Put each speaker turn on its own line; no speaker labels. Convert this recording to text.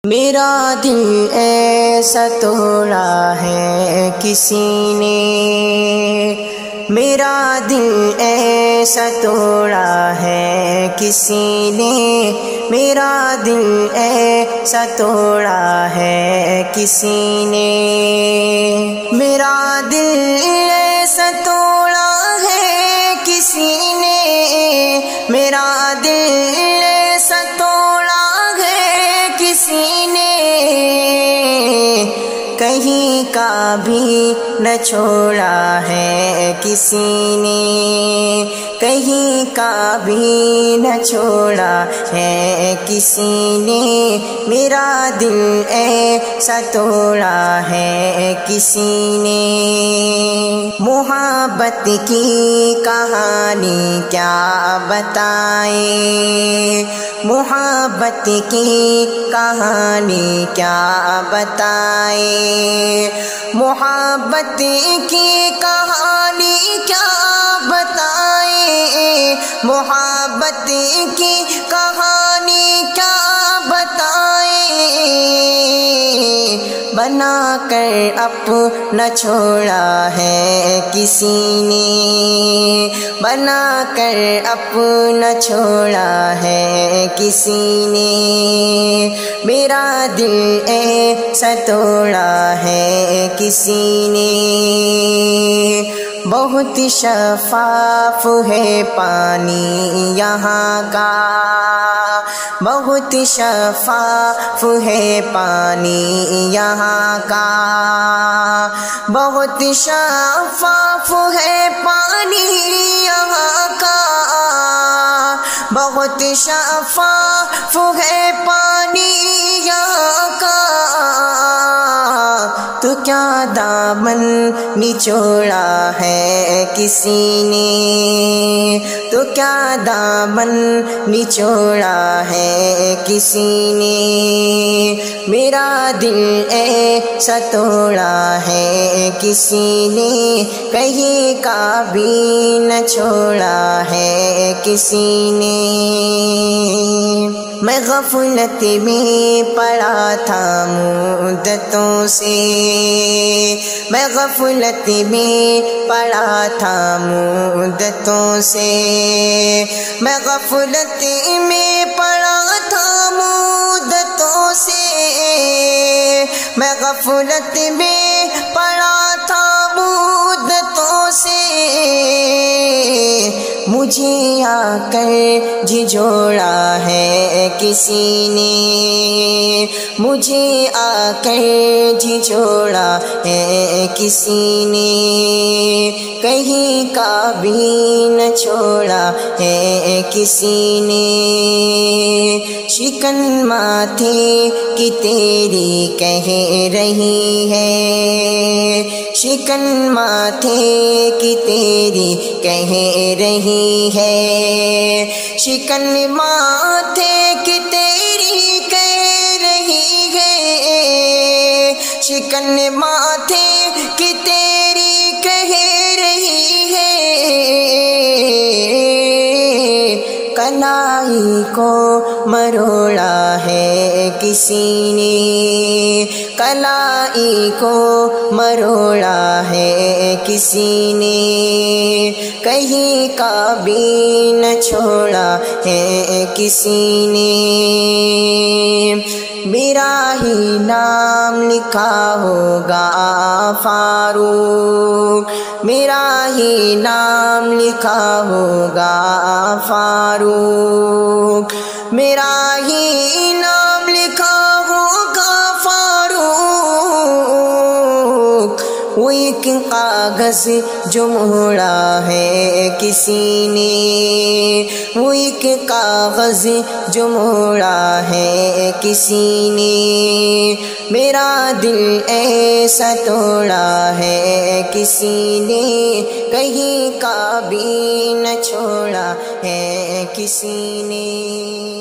میرا دل ایسا توڑا ہے کسی نے، میرا دل ایسا توڑا ہے کسی نے، میرا دل ایسا توڑا ہے کسی نے، میرا دل ایسا توڑا ہے کسی نے، میرا دل ایسا توڑا ہے کسی نے، کہیں کا بھی نہ چھوڑا ہے کسی نے، کہیں کا بھی نہ چھوڑا ہے کسی نے، میرا دل ایسا توڑا ہے کسی نے۔ محبت کی کہانی کیا بتائیں، محبت کی کہانی کیا بتائیں، محبت کی کہانی کیا بتائیں، محبت کی کہانی کیا بتائیں، بنا کر اپنا چھوڑا ہے کسی نے، بنا کر اپنا چھوڑا ہے کسی نے، میرا دل ایسا توڑا ہے کسی نے۔ بہت شفاف ہے پانی یہاں کا، بہت شفاف ہے پانی یہاں کا، بہت شفاف ہے پانی یہاں کا، بہت شفاف ہے پانی یہاں کا، تو کیا دامن نچوڑا ہے کسی نے، تو کیا دامن نچوڑا ہے کسی نے، میرا دل ایسا توڑا ہے کسی نے، کہیں کا بھی نہ چھوڑا ہے کسی نے۔ میں غفلت میں پڑا تھا مدتوں سے، میں غفلت میں پڑا تھا مدتوں سے، میں غفلت میں پڑا تھا مدتوں سے، میں غفلت میں پڑا تھا مدتوں سے، مجھے آ کر جھنجھوڑا ہے کسی نے، مجھے آ کر جھنجھوڑا ہے کسی نے، کہیں کا بھی نہ چھوڑا ہے کسی نے، شکن ماتھے کی تیری کہہ رہی ہے، شکن ماتھے کی تیری کہہ رہی ہے، شکن ماتھے کی تیری کہہ رہی ہے، شکن ماتھے کی تیری کہہ رہی ہے، کلائی کو مروڑا ہے کسی نے، کلائی کو مروڑا ہے کسی نے، کہیں کا بھی نہ چھوڑا ہے کسی نے، میرا ہی نام لکھا ہوگا فاروق، میرا ہی نام لکھا ہوگا فاروق، میرا ہی نام لکھا ہوگا فاروق، وہ ایک کاغذ جو موڑا ہے کسی نے، وہ ایک کاغذ جو موڑا ہے کسی نے، میرا دل ایسا توڑا ہے کسی نے، کہیں کا بھی نہ چھوڑا ہے کسی نے۔